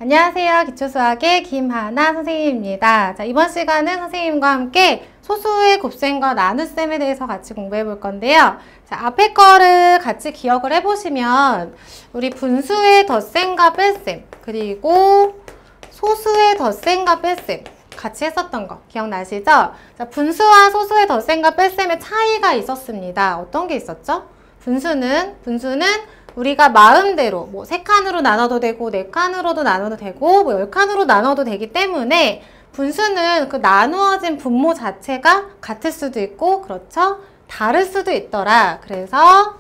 안녕하세요. 기초수학의 김하나 선생님입니다. 자, 이번 시간은 선생님과 함께 소수의 곱셈과 나눗셈에 대해서 같이 공부해 볼 건데요. 자, 앞에 거를 같이 기억을 해보시면 우리 분수의 덧셈과 뺄셈, 그리고 소수의 덧셈과 뺄셈 같이 했었던 거 기억나시죠? 자, 분수와 소수의 덧셈과 뺄셈의 차이가 있었습니다. 어떤 게 있었죠? 분수는 우리가 마음대로 뭐 3칸으로 나눠도 되고 4칸으로도 나눠도 되고 뭐 10칸으로 나눠도 되기 때문에 분수는 그 나누어진 분모 자체가 같을 수도 있고 그렇죠? 다를 수도 있더라. 그래서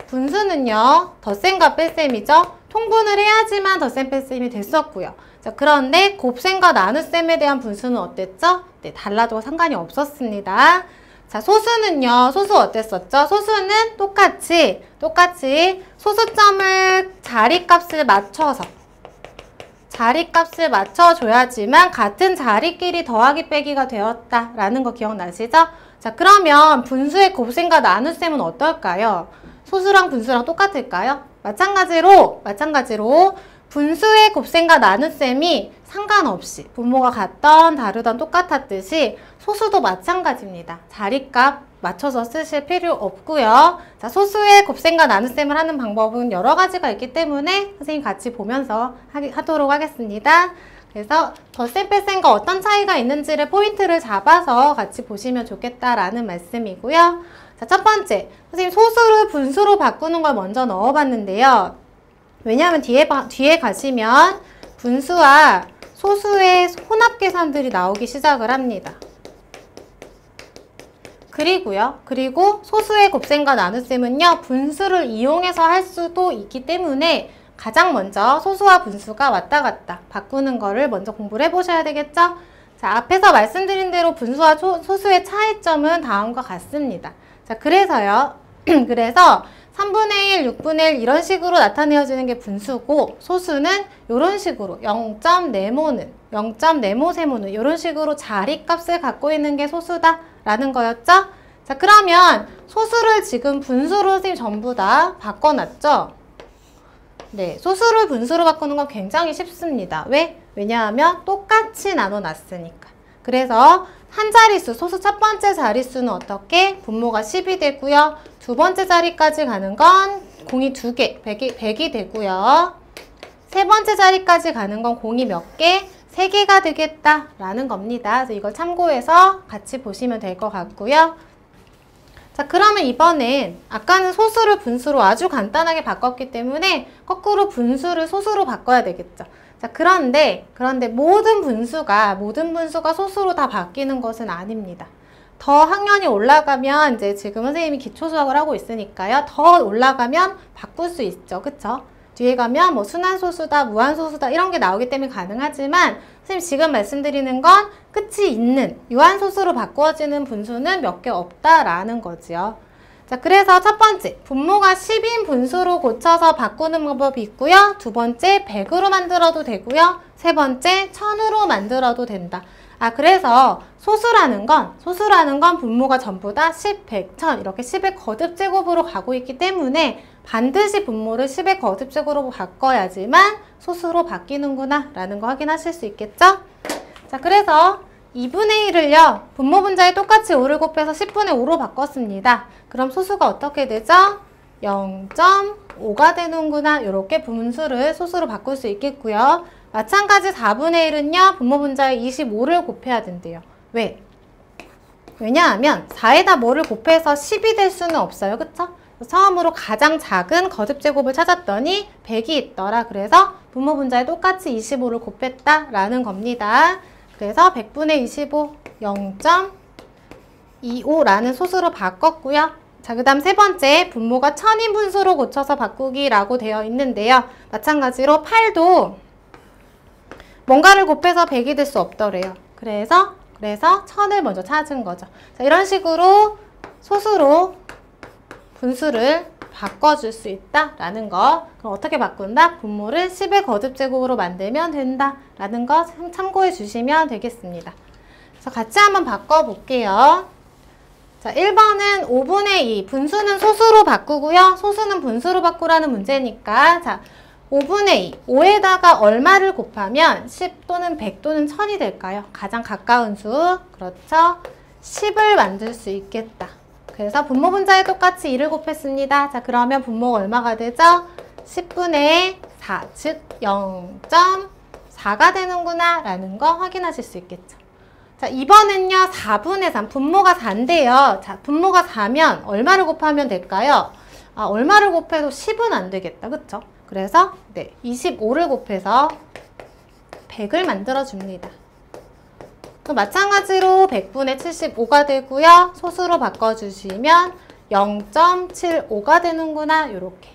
분수는요 덧셈과 뺄셈이죠. 통분을 해야지만 덧셈 뺄셈이 됐었고요. 자, 그런데 곱셈과 나눗셈에 대한 분수는 어땠죠? 네, 달라도 상관이 없었습니다. 자, 소수는요, 소수 어땠었죠? 소수는 똑같이 소수점을 자리값을 맞춰줘야지만 같은 자리끼리 더하기 빼기가 되었다라는 거 기억나시죠? 자, 그러면 분수의 곱셈과 나눗셈은 어떨까요? 소수랑 분수랑 똑같을까요? 마찬가지로 분수의 곱셈과 나눗셈이 상관없이 분모가 같던 다르던 똑같았듯이 소수도 마찬가지입니다. 자리값 맞춰서 쓰실 필요 없고요. 자, 소수의 곱셈과 나눗셈을 하는 방법은 여러 가지가 있기 때문에 선생님 같이 보면서 하도록 하겠습니다. 그래서 덧셈 뺄셈과 어떤 차이가 있는지를 포인트를 잡아서 같이 보시면 좋겠다라는 말씀이고요. 자, 첫 번째, 선생님 소수를 분수로 바꾸는 걸 먼저 넣어봤는데요. 왜냐하면 뒤에 가시면 분수와 소수의 혼합 계산들이 나오기 시작을 합니다. 그리고 소수의 곱셈과 나눗셈은요, 분수를 이용해서 할 수도 있기 때문에 가장 먼저 소수와 분수가 왔다 갔다 바꾸는 거를 먼저 공부를 해보셔야 되겠죠? 자, 앞에서 말씀드린 대로 분수와 소수의 차이점은 다음과 같습니다. 자, 그래서 3분의 1, 6분의 1 이런 식으로 나타내어지는 게 분수고 소수는 이런 식으로 0.네모는 0.네모세모는 이런 식으로 자리값을 갖고 있는 게 소수다라는 거였죠? 자, 그러면 소수를 지금 분수로 선생님 전부 다 바꿔놨죠? 네, 소수를 분수로 바꾸는 건 굉장히 쉽습니다. 왜? 왜냐하면 똑같이 나눠놨으니까. 그래서 한 자릿수, 소수 첫 번째 자릿수는 어떻게? 분모가 10이 되고요. 두 번째 자리까지 가는 건 공이 2개, 100이 되고요. 세 번째 자리까지 가는 건 공이 몇 개? 3개가 되겠다라는 겁니다. 그래서 이걸 참고해서 같이 보시면 될 것 같고요. 자, 그러면 이번엔 아까는 소수를 분수로 아주 간단하게 바꿨기 때문에 거꾸로 분수를 소수로 바꿔야 되겠죠. 자, 그런데 모든 분수가 소수로 다 바뀌는 것은 아닙니다. 더 학년이 올라가면 이제 지금 선생님이 기초수학을 하고 있으니까요. 더 올라가면 바꿀 수 있죠. 그쵸? 뒤에 가면 뭐 순환소수다, 무한소수다 이런 게 나오기 때문에 가능하지만 선생님 지금 말씀드리는 건 끝이 있는 유한소수로 바꾸어지는 분수는 몇 개 없다라는 거지요. 자, 그래서 첫 번째, 분모가 10인 분수로 고쳐서 바꾸는 방법이 있고요. 두 번째, 100으로 만들어도 되고요. 세 번째, 1000으로 만들어도 된다. 아, 그래서 소수라는 건 분모가 전부 다 10, 100, 1000 이렇게 10의 거듭제곱으로 가고 있기 때문에 반드시 분모를 10의 거듭제곱으로 바꿔야지만 소수로 바뀌는구나 라는 거 확인하실 수 있겠죠? 자, 그래서 2분의 1을요. 분모 분자에 똑같이 5를 곱해서 10분의 5로 바꿨습니다. 그럼 소수가 어떻게 되죠? 0.5가 되는구나. 이렇게 분수를 소수로 바꿀 수 있겠고요. 마찬가지 4분의 1은요. 분모 분자에 25를 곱해야 된대요. 왜? 왜냐하면 4에다 뭐를 곱해서 10이 될 수는 없어요. 그쵸? 처음으로 가장 작은 거듭제곱을 찾았더니 100이 있더라. 그래서 분모 분자에 똑같이 25를 곱했다라는 겁니다. 그래서 100분의 25, 0.25라는 소수로 바꿨고요. 자, 그 다음 세 번째, 분모가 1000인 분수로 고쳐서 바꾸기라고 되어 있는데요. 마찬가지로 8도 뭔가를 곱해서 100이 될 수 없더래요. 그래서 1000을 먼저 찾은 거죠. 자, 이런 식으로 소수로 분수를 바꿔줄 수 있다라는 거. 그럼 어떻게 바꾼다? 분모를 10의 거듭제곱으로 만들면 된다라는 거 참고해 주시면 되겠습니다. 그래서 같이 한번 바꿔볼게요. 자, 1번은 5분의 2. 분수는 소수로 바꾸고요. 소수는 분수로 바꾸라는 문제니까 자, 5분의 2. 5에다가 얼마를 곱하면 10 또는 100 또는 1000이 될까요? 가장 가까운 수. 그렇죠? 10을 만들 수 있겠다. 그래서 분모 분자에 똑같이 2를 곱했습니다. 자, 그러면 분모가 얼마가 되죠? 10분의 4, 즉 0.4가 되는구나 라는 거 확인하실 수 있겠죠. 자, 이번엔요 4분의 3. 분모가 4인데요. 자, 분모가 4면 얼마를 곱하면 될까요? 얼마를 곱해도 10은 안 되겠다. 그쵸? 그래서 25를 곱해서 100을 만들어 줍니다. 마찬가지로 100분의 75가 되고요. 소수로 바꿔주시면 0.75가 되는구나. 요렇게.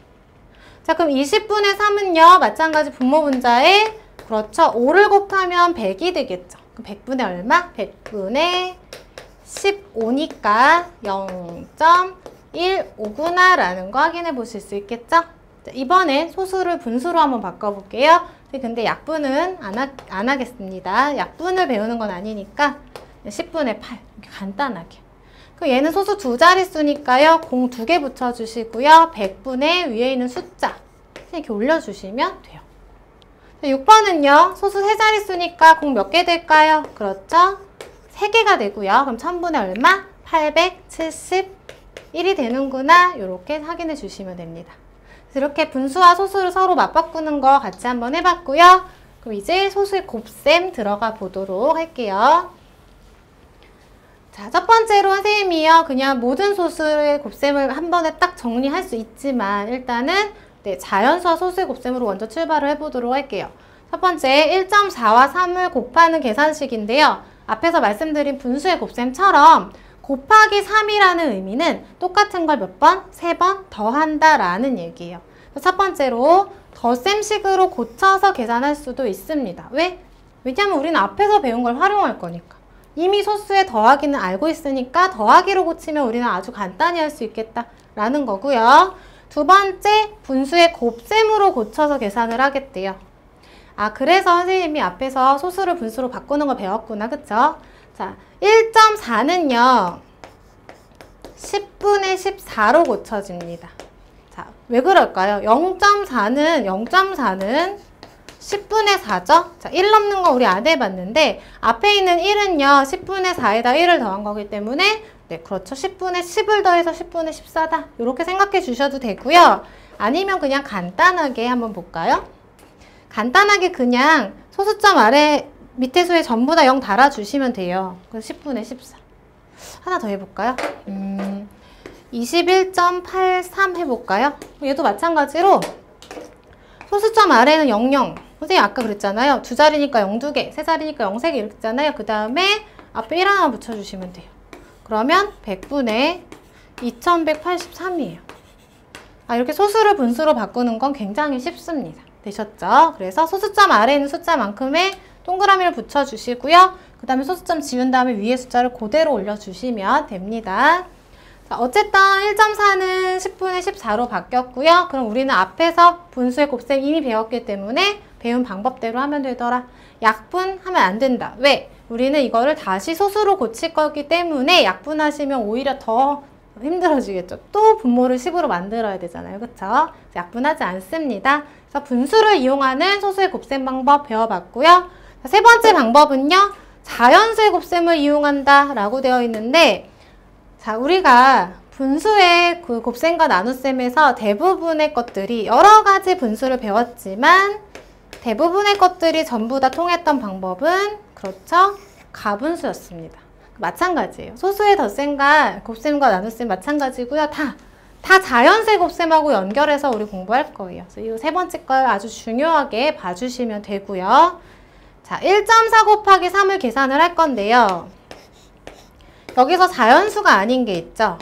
자, 그럼 20분의 3은요. 마찬가지 분모 분자에 그렇죠. 5를 곱하면 100이 되겠죠. 그럼 100분의 얼마? 100분의 15니까 0.15구나 라는 거 확인해 보실 수 있겠죠? 자, 이번엔 소수를 분수로 한번 바꿔볼게요. 근데 약분은 안 하겠습니다. 약분을 배우는 건 아니니까 10분의 8 이렇게 간단하게. 그럼 얘는 소수 두 자릿수니까요. 공 2개 붙여주시고요. 100분의 위에 있는 숫자 이렇게 올려주시면 돼요. 6번은요. 소수 세 자릿수니까 공 몇 개 될까요? 그렇죠? 3개가 되고요. 그럼 1000분의 얼마? 871이 되는구나. 이렇게 확인해 주시면 됩니다. 이렇게 분수와 소수를 서로 맞바꾸는 거 같이 한번 해봤고요. 그럼 이제 소수의 곱셈 들어가 보도록 할게요. 자, 첫 번째로 선생님이요. 그냥 모든 소수의 곱셈을 한 번에 딱 정리할 수 있지만 일단은 자연수와 소수의 곱셈으로 먼저 출발을 해보도록 할게요. 첫 번째 1.4와 3을 곱하는 계산식인데요. 앞에서 말씀드린 분수의 곱셈처럼 곱하기 3이라는 의미는 똑같은 걸 몇 번? 3번 더한다 라는 얘기예요. 첫 번째로 덧셈식으로 고쳐서 계산할 수도 있습니다. 왜? 왜냐면 우리는 앞에서 배운 걸 활용할 거니까. 이미 소수의 더하기는 알고 있으니까 더하기로 고치면 우리는 아주 간단히 할 수 있겠다 라는 거고요. 두 번째, 분수의 곱셈으로 고쳐서 계산을 하겠대요. 그래서 선생님이 앞에서 소수를 분수로 바꾸는 거 배웠구나. 그쵸? 자, 1.4는요. 10분의 14로 고쳐집니다. 자, 왜 그럴까요? 0.4는 10분의 4죠? 자, 1 넘는 거 우리 안 해봤는데 앞에 있는 1은요. 10분의 4에다 1을 더한 거기 때문에 그렇죠. 10분의 10을 더해서 10분의 14다. 이렇게 생각해 주셔도 되고요. 아니면 그냥 간단하게 한번 볼까요? 간단하게 그냥 소수점 아래 밑에 수에 전부 다 0 달아주시면 돼요. 그래서 10분의 14. 하나 더 해볼까요? 21.83 해볼까요? 얘도 마찬가지로 소수점 아래는 00. 선생님 아까 그랬잖아요. 두 자리니까 0 2개, 세 자리니까 0 3개 이렇게 했잖아요. 그 다음에 앞에 1 하나 붙여주시면 돼요. 그러면 100분의 2183이에요. 이렇게 소수를 분수로 바꾸는 건 굉장히 쉽습니다. 되셨죠? 그래서 소수점 아래에 있는 숫자만큼의 동그라미를 붙여주시고요. 그 다음에 소수점 지운 다음에 위에 숫자를 그대로 올려주시면 됩니다. 자, 어쨌든 1.4는 10분의 14로 바뀌었고요. 그럼 우리는 앞에서 분수의 곱셈 이미 배웠기 때문에 배운 방법대로 하면 되더라. 약분하면 안 된다. 왜? 우리는 이거를 다시 소수로 고칠 거기 때문에 약분하시면 오히려 더 힘들어지겠죠. 또 분모를 10으로 만들어야 되잖아요. 그쵸? 약분하지 않습니다. 그래서 분수를 이용하는 소수의 곱셈 방법 배워봤고요. 세 번째 방법은요. 자연수의 곱셈을 이용한다 라고 되어 있는데 자, 우리가 분수의 그 곱셈과 나눗셈에서 대부분의 것들이 여러 가지 분수를 배웠지만 대부분의 것들이 전부 다 통했던 방법은 그렇죠? 가분수였습니다. 마찬가지예요. 소수의 덧셈과 곱셈과 나눗셈 마찬가지고요. 다 자연수의 곱셈하고 연결해서 우리 공부할 거예요. 그래서 이 세 번째 걸 아주 중요하게 봐주시면 되고요. 자, 1.4 곱하기 3을 계산을 할 건데요. 여기서 자연수가 아닌 게 있죠.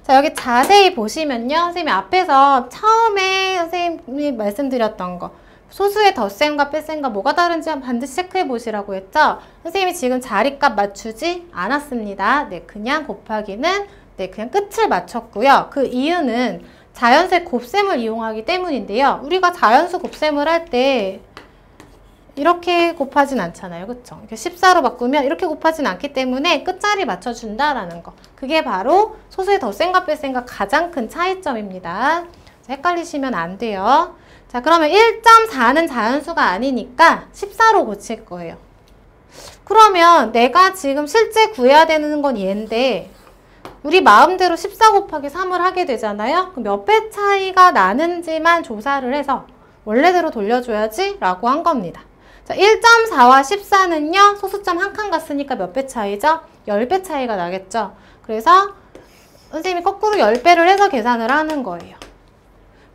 자, 여기 자세히 보시면요. 선생님이 앞에서 처음에 선생님이 말씀드렸던 거 소수의 덧셈과 뺄셈과 뭐가 다른지 반드시 체크해 보시라고 했죠. 선생님이 지금 자리값 맞추지 않았습니다. 그냥 곱하기는 그냥 끝을 맞췄고요. 그 이유는 자연수의 곱셈을 이용하기 때문인데요. 우리가 자연수 곱셈을 할 때 이렇게 곱하진 않잖아요. 그쵸? 이렇게 14로 바꾸면 이렇게 곱하진 않기 때문에 끝자리 맞춰준다라는 거. 그게 바로 소수의 덧셈과 뺄셈과 가장 큰 차이점입니다. 헷갈리시면 안 돼요. 자, 자, 그러면 1.4는 자연수가 아니니까 14로 고칠 거예요. 그러면 내가 지금 실제 구해야 되는 건 얘인데 우리 마음대로 14 곱하기 3을 하게 되잖아요. 그럼 몇 배 차이가 나는지만 조사를 해서 원래대로 돌려줘야지 라고 한 겁니다. 자, 1.4와 14는요. 소수점 한 칸 갔으니까 몇 배 차이죠? 10배 차이가 나겠죠. 그래서 선생님이 거꾸로 10배를 해서 계산을 하는 거예요.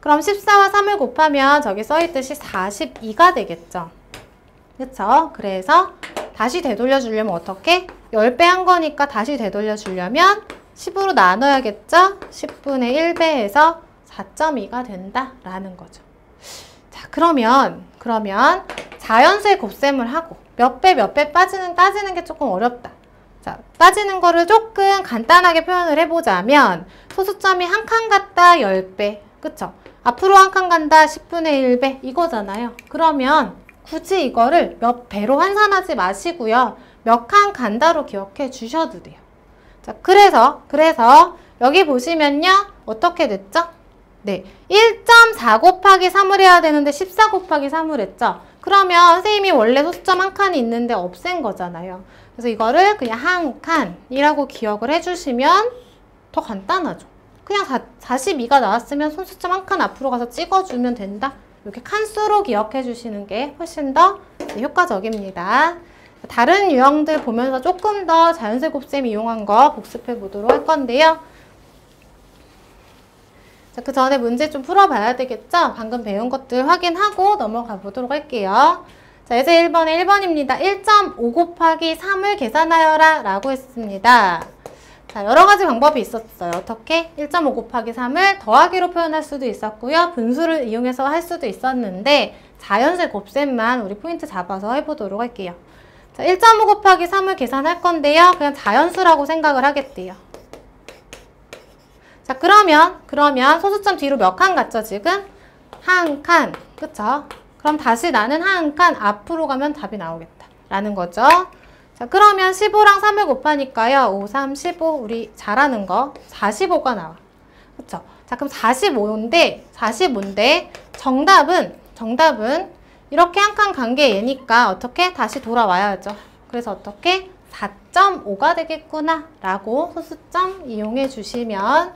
그럼 14와 3을 곱하면 저기 써있듯이 42가 되겠죠. 그쵸? 그래서 다시 되돌려 주려면 어떻게? 10배 한 거니까 다시 되돌려 주려면 10으로 나눠야겠죠? 10분의 1배 해서 4.2가 된다라는 거죠. 자, 그러면 자연수의 곱셈을 하고 몇 배 따지는 게 조금 어렵다. 자, 따지는 거를 조금 간단하게 표현을 해보자면 소수점이 한 칸 갔다 10배. 그쵸? 앞으로 한 칸 간다 10분의 1배 이거잖아요. 그러면 굳이 이거를 몇 배로 환산하지 마시고요. 몇 칸 간다로 기억해 주셔도 돼요. 자, 그래서 여기 보시면요. 어떻게 됐죠? 네, 1.4 곱하기 3을 해야 되는데 14 곱하기 3을 했죠? 그러면 선생님이 원래 소수점 한 칸이 있는데 없앤 거잖아요. 그래서 이거를 그냥 한 칸이라고 기억을 해주시면 더 간단하죠. 그냥 42가 나왔으면 소수점 한 칸 앞으로 가서 찍어주면 된다. 이렇게 칸수로 기억해 주시는 게 훨씬 더 효과적입니다. 다른 유형들 보면서 조금 더 자연수 곱셈 이용한 거 복습해 보도록 할 건데요. 자, 그 전에 문제 좀 풀어봐야 되겠죠? 방금 배운 것들 확인하고 넘어가 보도록 할게요. 자, 예제 1번에 1번입니다. 1.5 곱하기 3을 계산하여라 라고 했습니다. 자, 여러 가지 방법이 있었어요. 어떻게? 1.5 곱하기 3을 더하기로 표현할 수도 있었고요. 분수를 이용해서 할 수도 있었는데 자연수의 곱셈만 우리 포인트 잡아서 해보도록 할게요. 자, 1.5 곱하기 3을 계산할 건데요. 그냥 자연수라고 생각을 하겠대요. 자, 그러면 소수점 뒤로 몇 칸 갔죠, 지금? 한 칸. 그쵸? 그럼 다시 나는 한 칸 앞으로 가면 답이 나오겠다. 라는 거죠. 자, 그러면 15랑 3을 곱하니까요. 5, 3, 15. 우리 잘하는 거. 45가 나와. 그쵸? 자, 그럼 45인데 정답은 이렇게 한 칸 간 게 얘니까 어떻게? 다시 돌아와야죠. 그래서 어떻게? 4.5가 되겠구나. 라고 소수점 이용해 주시면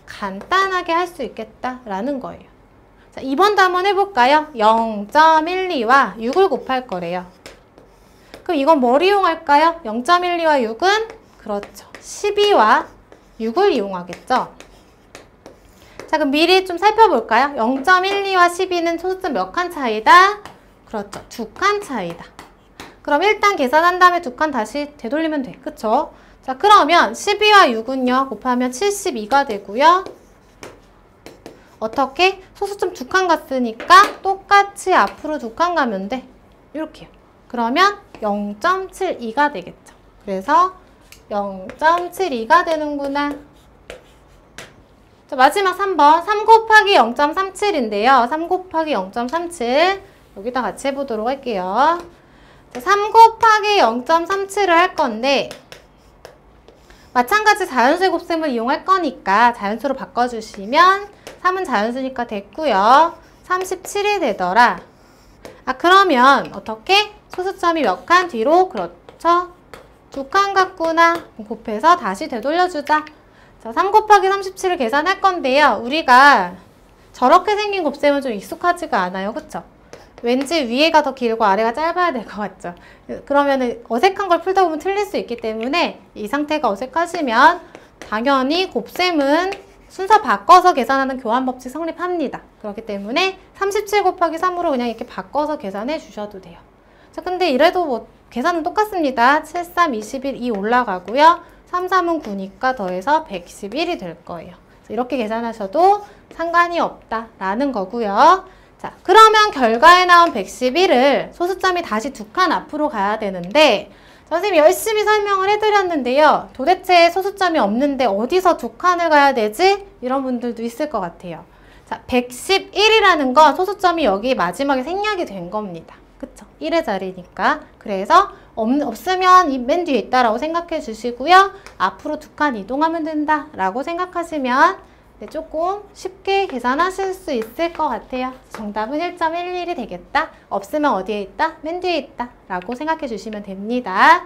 간단하게 할 수 있겠다라는 거예요. 자, 2번도 한번 해볼까요? 0.12와 6을 곱할 거래요. 그럼 이건 뭘 이용할까요? 0.12와 6은 그렇죠. 12와 6을 이용하겠죠. 자, 그럼 미리 좀 살펴볼까요? 0.12와 12는 소수점 몇 칸 차이다? 그렇죠. 2칸 차이다. 그럼 일단 계산한 다음에 2칸 다시 되돌리면 돼. 그쵸? 자, 그러면 12와 6은요. 곱하면 72가 되고요. 어떻게? 소수점 2칸 갔으니까 똑같이 앞으로 2칸 가면 돼. 이렇게요. 그러면 0.72가 되겠죠. 그래서 0.72가 되는구나. 자, 마지막 3번. 3 곱하기 0.37인데요. 3 곱하기 0.37. 여기다 같이 해보도록 할게요. 자, 3 곱하기 0.37을 할 건데 마찬가지 자연수의 곱셈을 이용할 거니까 자연수로 바꿔주시면 3은 자연수니까 됐고요. 37이 되더라. 아, 그러면 어떻게? 소수점이 몇 칸 뒤로? 그렇죠. 2칸 갔구나. 곱해서 다시 되돌려주자. 자, 3 곱하기 37을 계산할 건데요. 우리가 저렇게 생긴 곱셈은 좀 익숙하지가 않아요. 그쵸? 왠지 위에가 더 길고 아래가 짧아야 될 것 같죠? 그러면 어색한 걸 풀다 보면 틀릴 수 있기 때문에 이 상태가 어색하시면 당연히 곱셈은 순서 바꿔서 계산하는 교환법칙 성립합니다. 그렇기 때문에 37 곱하기 3으로 그냥 이렇게 바꿔서 계산해 주셔도 돼요. 자, 근데 이래도 뭐 계산은 똑같습니다. 7, 3, 21, 2 올라가고요. 3, 3은 9니까 더해서 111이 될 거예요. 이렇게 계산하셔도 상관이 없다라는 거고요. 자, 그러면 결과에 나온 111을 소수점이 다시 2칸 앞으로 가야 되는데 선생님이 열심히 설명을 해드렸는데요. 도대체 소수점이 없는데 어디서 2칸을 가야 되지? 이런 분들도 있을 것 같아요. 자, 111이라는 건 소수점이 여기 마지막에 생략이 된 겁니다. 그쵸? 1의 자리니까. 그래서 없으면 이 맨 뒤에 있다라고 생각해 주시고요. 앞으로 2칸 이동하면 된다라고 생각하시면 네, 조금 쉽게 계산하실 수 있을 것 같아요. 정답은 1.11이 되겠다. 없으면 어디에 있다? 맨 뒤에 있다. 라고 생각해 주시면 됩니다.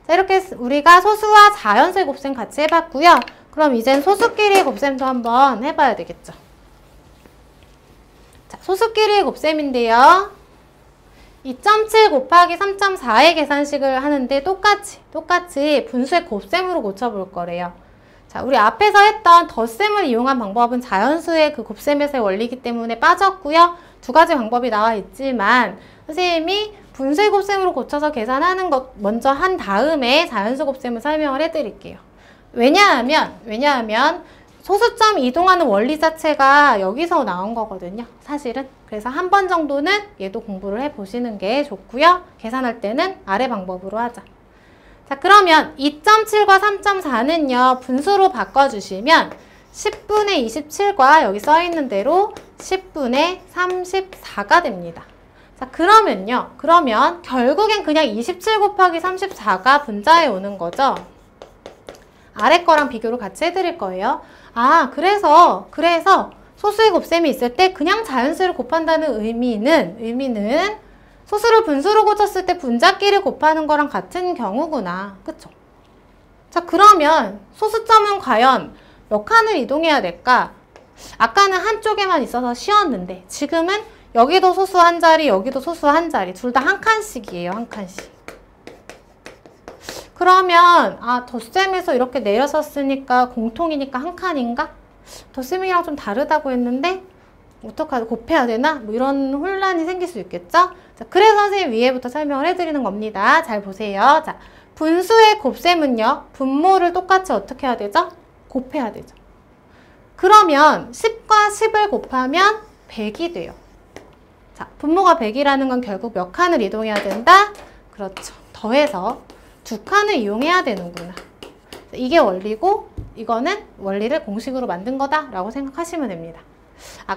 자, 이렇게 우리가 소수와 자연수의 곱셈 같이 해봤고요. 그럼 이젠 소수끼리의 곱셈도 한번 해봐야 되겠죠. 자, 소수끼리의 곱셈인데요. 2.7 곱하기 3.4의 계산식을 하는데 똑같이 분수의 곱셈으로 고쳐볼 거래요. 자, 우리 앞에서 했던 덧셈을 이용한 방법은 자연수의 그 곱셈에서의 원리이기 때문에 빠졌고요. 두 가지 방법이 나와 있지만 선생님이 분수의 곱셈으로 고쳐서 계산하는 것 먼저 한 다음에 자연수 곱셈을 설명을 해드릴게요. 왜냐하면 소수점 이동하는 원리 자체가 여기서 나온 거거든요. 사실은. 그래서 한 번 정도는 얘도 공부를 해보시는 게 좋고요. 계산할 때는 아래 방법으로 하자. 자, 그러면 2.7과 3.4는요. 분수로 바꿔주시면 10분의 27과 여기 써있는 대로 10분의 34가 됩니다. 자, 그러면 결국엔 그냥 27 곱하기 34가 분자에 오는 거죠. 아래 거랑 비교를 같이 해드릴 거예요. 아, 그래서 소수의 곱셈이 있을 때 그냥 자연수를 곱한다는 의미는 소수를 분수로 고쳤을 때 분자끼리 곱하는 거랑 같은 경우구나. 그쵸? 자, 그러면 소수점은 과연 몇 칸을 이동해야 될까? 아까는 한쪽에만 있어서 쉬웠는데 지금은 여기도 소수 한 자리, 여기도 소수 한 자리. 둘 다 한 칸씩이에요. 한 칸씩. 그러면 덧셈에서 이렇게 내려섰으니까 공통이니까 한 칸인가? 덧셈이랑 좀 다르다고 했는데 어떡하지? 곱해야 되나? 뭐 이런 혼란이 생길 수 있겠죠? 자, 그래서 선생님 위에부터 설명을 해드리는 겁니다. 잘 보세요. 자, 분수의 곱셈은요. 분모를 똑같이 어떻게 해야 되죠? 곱해야 되죠. 그러면 10과 10을 곱하면 100이 돼요. 자, 분모가 100이라는 건 결국 몇 칸을 이동해야 된다? 그렇죠. 더해서 2칸을 이용해야 되는구나. 이게 원리고 이거는 원리를 공식으로 만든 거다라고 생각하시면 됩니다.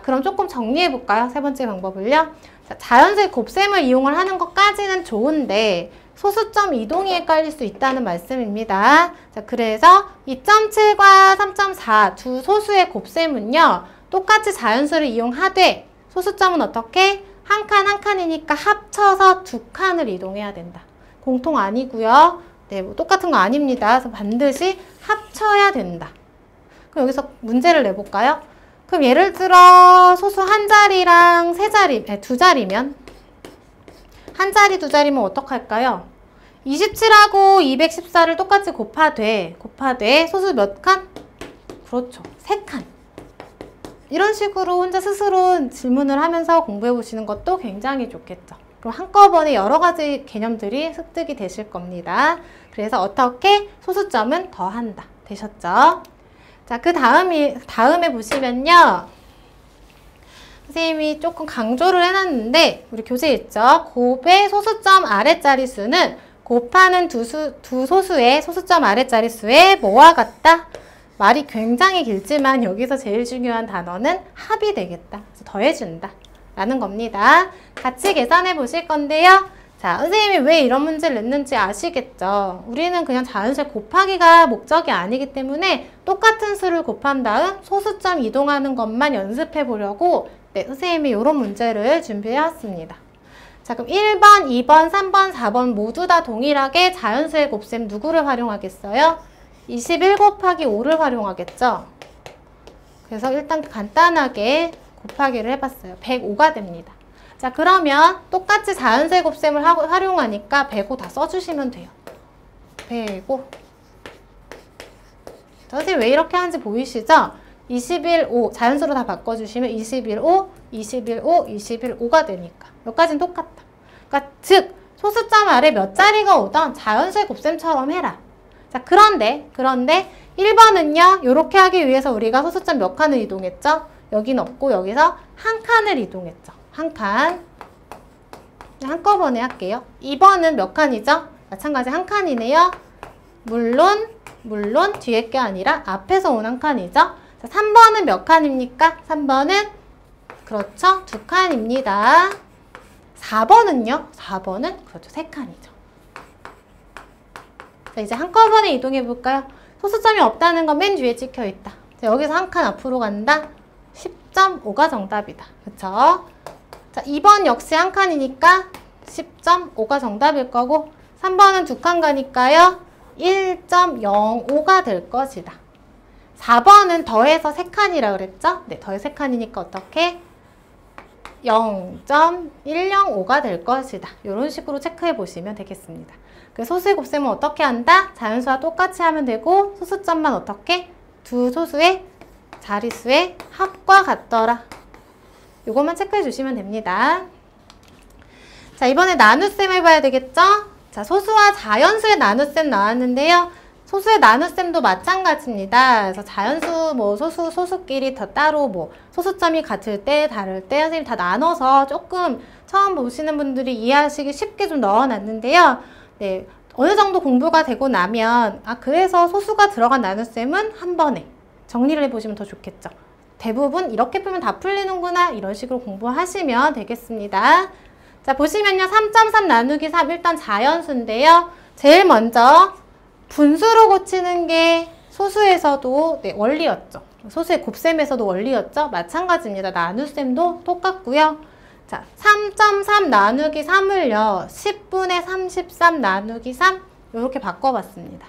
그럼 조금 정리해볼까요? 세 번째 방법을요. 자, 자연수의 곱셈을 이용을 하는 것까지는 좋은데 소수점 이동이 헷갈릴 수 있다는 말씀입니다. 자, 그래서 2.7과 3.4 두 소수의 곱셈은요. 똑같이 자연수를 이용하되 소수점은 어떻게? 한 칸 한 칸이니까 합쳐서 2칸을 이동해야 된다. 공통 아니고요. 네, 뭐 똑같은 거 아닙니다. 그래서 반드시 합쳐야 된다. 그럼 여기서 문제를 내볼까요? 그럼 예를 들어 소수 한 자리랑 두 자리면 한 자리 두 자리면 어떡할까요? 27하고 214를 똑같이 곱하되 소수 몇 칸? 그렇죠. 3칸. 이런 식으로 혼자 스스로 질문을 하면서 공부해 보시는 것도 굉장히 좋겠죠. 그럼 한꺼번에 여러 가지 개념들이 습득이 되실 겁니다. 그래서 어떻게 소수점은 더한다. 되셨죠? 자, 그 다음에 보시면요. 선생님이 조금 강조를 해놨는데 우리 교재 있죠? 곱의 소수점 아랫자리수는 곱하는 두 소수의 소수점 아랫자리수의 뭐와 같다? 말이 굉장히 길지만 여기서 제일 중요한 단어는 합이 되겠다. 그래서 더해준다. 라는 겁니다. 같이 계산해 보실 건데요. 자, 선생님이 왜 이런 문제를 냈는지 아시겠죠? 우리는 그냥 자연수의 곱하기가 목적이 아니기 때문에 똑같은 수를 곱한 다음 소수점 이동하는 것만 연습해 보려고 선생님이 이런 문제를 준비해 왔습니다. 자, 그럼 1번, 2번, 3번, 4번 모두 다 동일하게 자연수의 곱셈 누구를 활용하겠어요? 21 곱하기 5를 활용하겠죠? 그래서 일단 간단하게 곱하기를 해봤어요. 105가 됩니다. 자, 그러면 똑같이 자연수의 곱셈을 활용하니까 105 다 써주시면 돼요. 105. 선생님 왜 이렇게 하는지 보이시죠? 21, 5 자연수로 다 바꿔주시면 21, 5, 21, 5, 21, 5가 되니까 몇 가지는 똑같다. 그러니까 즉 소수점 아래 몇 자리가 오던 자연수의 곱셈처럼 해라. 자, 그런데 1번은요. 이렇게 하기 위해서 우리가 소수점 몇 칸을 이동했죠? 여긴 없고 여기서 한 칸을 이동했죠. 한 칸. 한꺼번에 할게요. 2번은 몇 칸이죠? 마찬가지 한 칸이네요. 물론 뒤에 게 아니라 앞에서 온 한 칸이죠. 자, 3번은 몇 칸입니까? 3번은 그렇죠. 2칸입니다. 4번은요? 4번은 그렇죠. 3칸이죠. 자, 이제 한꺼번에 이동해 볼까요? 소수점이 없다는 건 맨 뒤에 찍혀 있다. 자, 여기서 한 칸 앞으로 간다. 10.5가 정답이다. 그쵸? 자, 2번 역시 한 칸이니까 10.5가 정답일 거고 3번은 두 칸 가니까요. 1.05가 될 것이다. 4번은 더해서 3칸이라 그랬죠? 네, 더해서 3칸이니까 어떻게? 0.105가 될 것이다. 이런 식으로 체크해 보시면 되겠습니다. 그 소수의 곱셈은 어떻게 한다? 자연수와 똑같이 하면 되고 소수점만 어떻게? 두 소수의 자릿수의 합과 같더라. 이것만 체크해 주시면 됩니다. 자, 이번에 나눗셈 해봐야 되겠죠? 자, 소수와 자연수의 나눗셈 나왔는데요. 소수의 나눗셈도 마찬가지입니다. 그래서 자연수, 소수끼리 더 따로 소수점이 같을 때, 다를 때 선생님이 다 나눠서 조금 처음 보시는 분들이 이해하시기 쉽게 좀 넣어놨는데요. 네, 어느 정도 공부가 되고 나면 그래서 소수가 들어간 나눗셈은 한 번에 정리를 해보시면 더 좋겠죠. 대부분 이렇게 풀면 다 풀리는구나 이런 식으로 공부하시면 되겠습니다. 자, 보시면요. 3.3 나누기 3 일단 자연수인데요. 제일 먼저 분수로 고치는 게 소수에서도 원리였죠. 소수의 곱셈에서도 원리였죠. 마찬가지입니다. 나눗셈도 똑같고요. 자, 3.3 나누기 3을요. 10분의 33 나누기 3 이렇게 바꿔봤습니다.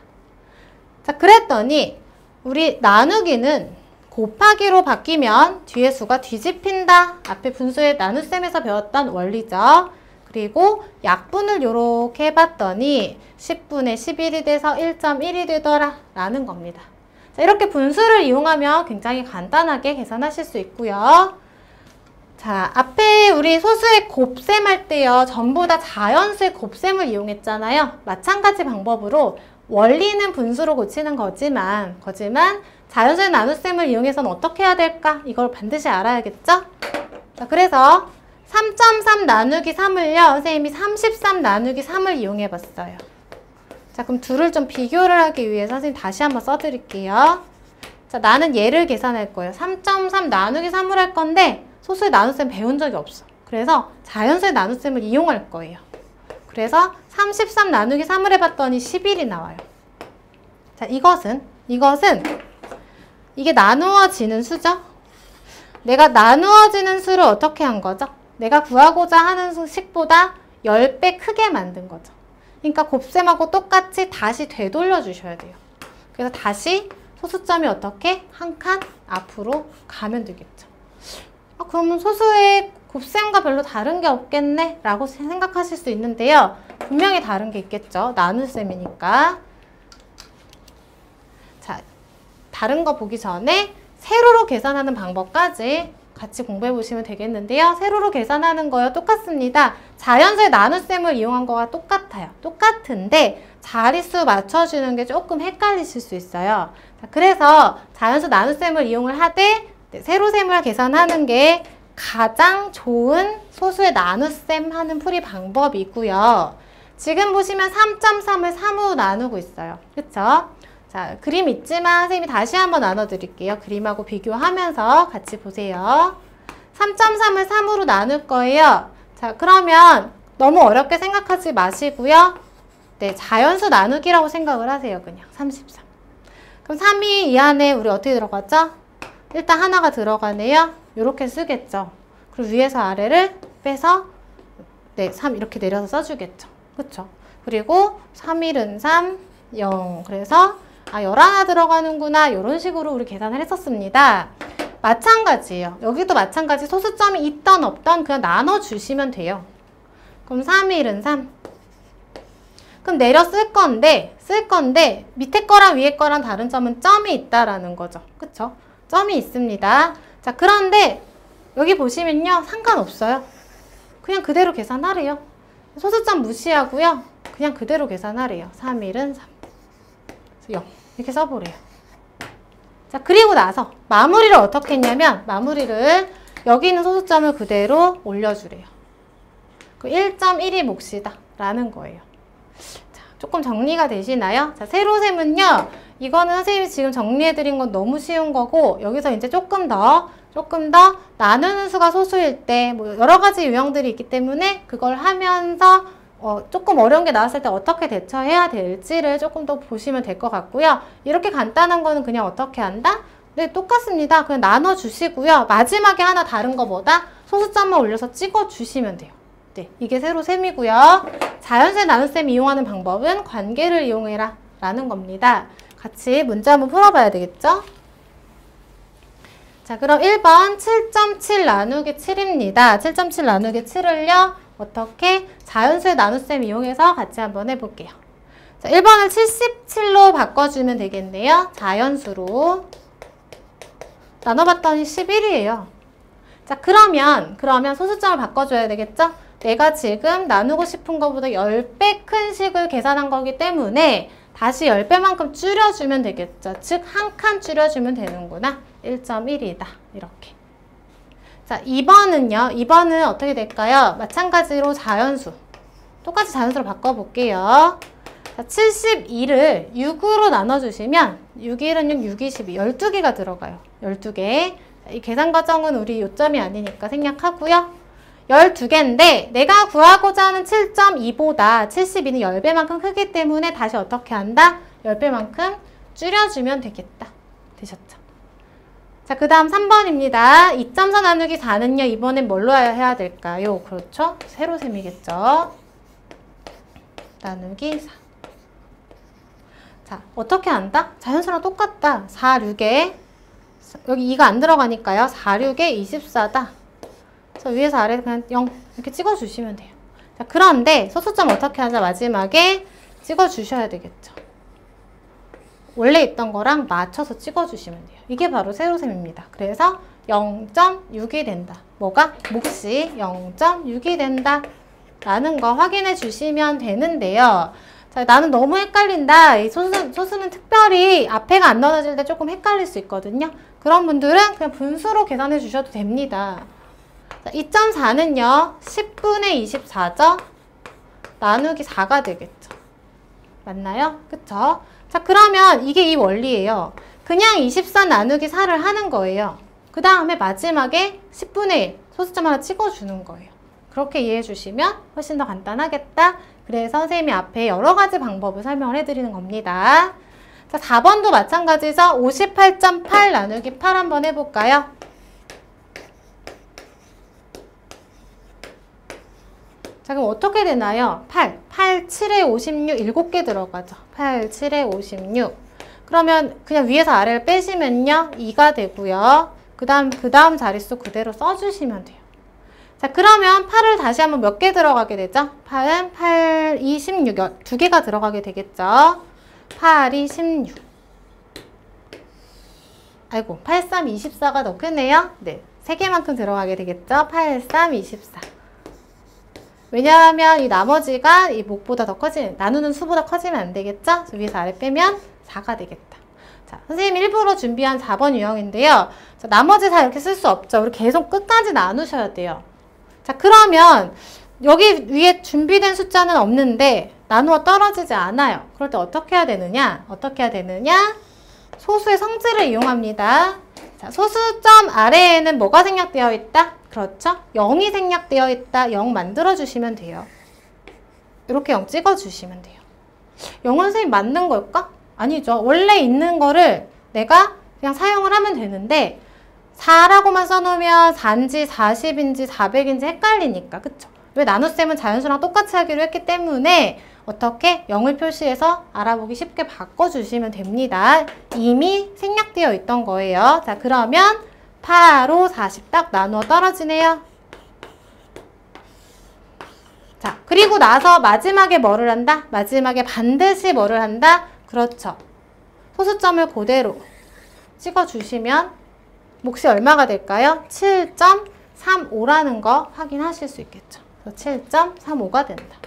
자, 그랬더니 우리 나누기는 곱하기로 바뀌면 뒤에 수가 뒤집힌다. 앞에 분수의 나눗셈에서 배웠던 원리죠. 그리고 약분을 이렇게 해봤더니 10분의 11이 돼서 1.1이 되더라 라는 겁니다. 자, 이렇게 분수를 이용하면 굉장히 간단하게 계산하실 수 있고요. 자, 앞에 우리 소수의 곱셈할 때요. 전부 다 자연수의 곱셈을 이용했잖아요. 마찬가지 방법으로 원리는 분수로 고치는 거지만 자연수의 나눗셈을 이용해서는 어떻게 해야 될까? 이걸 반드시 알아야겠죠? 자, 그래서 3.3 나누기 3을요. 선생님이 33 나누기 3을 이용해 봤어요. 자, 그럼 둘을 좀 비교를 하기 위해서 선생님 다시 한번 써드릴게요. 자, 나는 얘를 계산할 거예요. 3.3 나누기 3을 할 건데 소수의 나눗셈 배운 적이 없어. 그래서 자연수의 나눗셈을 이용할 거예요. 그래서 33 나누기 3을 해봤더니 11이 나와요. 자, 이것은 이게 나누어지는 수죠? 내가 나누어지는 수를 어떻게 한 거죠? 내가 구하고자 하는 식보다 10배 크게 만든 거죠. 그러니까 곱셈하고 똑같이 다시 되돌려 주셔야 돼요. 그래서 다시 소수점이 어떻게? 한 칸 앞으로 가면 되겠죠. 그러면 소수의 곱셈과 별로 다른 게 없겠네? 라고 생각하실 수 있는데요. 분명히 다른 게 있겠죠. 나눗셈이니까. 자, 다른 거 보기 전에 세로로 계산하는 방법까지 같이 공부해 보시면 되겠는데요. 세로로 계산하는 거요. 똑같습니다. 자연수의 나눗셈을 이용한 거와 똑같아요. 똑같은데 자릿수 맞춰주는 게 조금 헷갈리실 수 있어요. 자, 그래서 자연수 나눗셈을 이용을 하되 세로셈을 계산하는 게 가장 좋은 소수의 나눗셈 하는 풀이 방법이고요. 지금 보시면 3.3을 3으로 나누고 있어요. 그쵸? 자, 그림 있지만 선생님이 다시 한번 나눠드릴게요. 그림하고 비교하면서 같이 보세요. 3.3을 3으로 나눌 거예요. 자, 그러면 너무 어렵게 생각하지 마시고요. 네, 자연수 나누기라고 생각을 하세요. 그냥 33. 그럼 3이 이 안에 우리 어떻게 들어가죠? 일단 하나가 들어가네요. 이렇게 쓰겠죠. 그리고 위에서 아래를 빼서 3 이렇게 내려서 써주겠죠. 그쵸? 그리고 3일은 3, 0. 그래서 11 들어가는구나. 이런 식으로 우리 계산을 했었습니다. 마찬가지예요. 여기도 마찬가지 소수점이 있던 없던 그냥 나눠주시면 돼요. 그럼 3일은 3. 그럼 내려 쓸 건데 밑에 거랑 위에 거랑 다른 점은 점이 있다라는 거죠. 그쵸? 점이 있습니다. 자, 그런데 여기 보시면요. 상관없어요. 그냥 그대로 계산하래요. 소수점 무시하고요. 그냥 그대로 계산하래요. 3일은 3. 0. 이렇게 써보래요. 자, 그리고 나서 마무리를 어떻게 했냐면 여기 있는 소수점을 그대로 올려주래요. 그 1.1이 몫이다 라는 거예요. 자, 조금 정리가 되시나요? 자, 세로셈은요. 이거는 선생님이 지금 정리해드린 건 너무 쉬운 거고 여기서 이제 조금 더 나누는 수가 소수일 때 여러 가지 유형들이 있기 때문에 그걸 하면서 조금 어려운 게 나왔을 때 어떻게 대처해야 될지를 조금 더 보시면 될 것 같고요. 이렇게 간단한 거는 그냥 어떻게 한다? 네, 똑같습니다. 그냥 나눠주시고요. 마지막에 하나 다른 거보다 소수점만 올려서 찍어주시면 돼요. 네, 이게 세로셈이고요. 자연수의 나눗셈 이용하는 방법은 관계를 이용해라 라는 겁니다. 같이 문제 한번 풀어봐야 되겠죠? 자, 그럼 1번 7.7 나누기 7입니다. 7.7 나누기 7을요. 어떻게? 자연수의 나눗셈 이용해서 같이 한번 해볼게요. 자, 1번을 77로 바꿔주면 되겠네요. 자연수로. 나눠봤더니 11이에요. 자, 그러면 소수점을 바꿔줘야 되겠죠? 내가 지금 나누고 싶은 것보다 10배 큰 식을 계산한 거기 때문에 다시 10배만큼 줄여주면 되겠죠. 즉, 한 칸 줄여주면 되는구나. 1.1이다. 이렇게. 자, 2번은요. 2번은 어떻게 될까요? 마찬가지로 자연수. 똑같이 자연수로 바꿔볼게요. 자, 72를 6으로 나눠주시면 6, 1은 6, 6, 22, 12개가 들어가요. 12개. 이 계산 과정은 우리 요점이 아니니까 생략하고요. 12개인데 내가 구하고자 하는 7.2보다 72는 10배만큼 크기 때문에 다시 어떻게 한다? 10배만큼 줄여주면 되겠다. 되셨죠? 자, 그 다음 3번입니다. 2.4 나누기 4는요. 이번엔 뭘로 해야 될까요? 그렇죠? 세로셈이겠죠? 나누기 4. 자, 어떻게 한다? 자연수랑 똑같다. 4, 6에 여기 2가 안 들어가니까요. 4, 6에 24다. 그래서 위에서 아래 그냥 0 이렇게 찍어주시면 돼요. 자, 그런데 소수점 어떻게 하자? 마지막에 찍어주셔야 되겠죠. 원래 있던 거랑 맞춰서 찍어주시면 돼요. 이게 바로 세로셈입니다. 그래서 0.6이 된다. 뭐가? 몫이 0.6이 된다. 라는 거 확인해 주시면 되는데요. 자, 나는 너무 헷갈린다. 이 소수는 특별히 앞에가 안 나눠질 때 조금 헷갈릴 수 있거든요. 그런 분들은 그냥 분수로 계산해 주셔도 됩니다. 2.4는요. 10분의 24죠? 나누기 4가 되겠죠. 맞나요? 그쵸? 자, 그러면 이게 이 원리예요. 그냥 24 나누기 4를 하는 거예요. 그 다음에 마지막에 10분의 1 소수점 하나 찍어주는 거예요. 그렇게 이해해 주시면 훨씬 더 간단하겠다. 그래서 선생님이 앞에 여러 가지 방법을 설명을 해드리는 겁니다. 자, 4번도 마찬가지죠. 58.8 나누기 8 한번 해볼까요? 자, 그럼 어떻게 되나요? 8, 7에 56, 7개 들어가죠. 8, 7에 56. 그러면 그냥 위에서 아래를 빼시면요. 2가 되고요. 그 다음 자릿수 그대로 써주시면 돼요. 자, 그러면 8을 다시 한번 몇 개 들어가게 되죠? 8은 8, 2, 16, 2개가 들어가게 되겠죠? 8, 2, 16. 아이고, 8, 3, 24가 더 크네요? 네, 3개만큼 들어가게 되겠죠? 8, 3, 24. 왜냐하면 이 나머지가 이 몫보다 더 나누는 수보다 커지면 안 되겠죠? 위에서 아래 빼면 4가 되겠다. 자, 선생님이 일부러 준비한 4번 유형인데요. 자, 나머지 다 이렇게 쓸 수 없죠. 우리 계속 끝까지 나누셔야 돼요. 자, 그러면 여기 위에 준비된 숫자는 없는데 나누어 떨어지지 않아요. 그럴 때 어떻게 해야 되느냐? 소수의 성질을 이용합니다. 자, 소수점 아래에는 뭐가 생략되어 있다? 그렇죠? 0이 생략되어 있다. 0 만들어주시면 돼요. 이렇게 0 찍어주시면 돼요. 0은 선생님 맞는 걸까? 아니죠. 원래 있는 거를 내가 그냥 사용을 하면 되는데 4라고만 써놓으면 4인지 40인지 400인지 헷갈리니까. 그쵸? 왜 나눗셈은 자연수랑 똑같이 하기로 했기 때문에 어떻게 0을 표시해서 알아보기 쉽게 바꿔주시면 됩니다. 이미 생략되어 있던 거예요. 자, 그러면 8, 5, 40 딱 나누어 떨어지네요. 자, 그리고 나서 마지막에 뭐를 한다? 마지막에 반드시 뭐를 한다? 그렇죠. 소수점을 그대로 찍어주시면 몫이 얼마가 될까요? 7.35라는 거 확인하실 수 있겠죠. 7.35가 된다.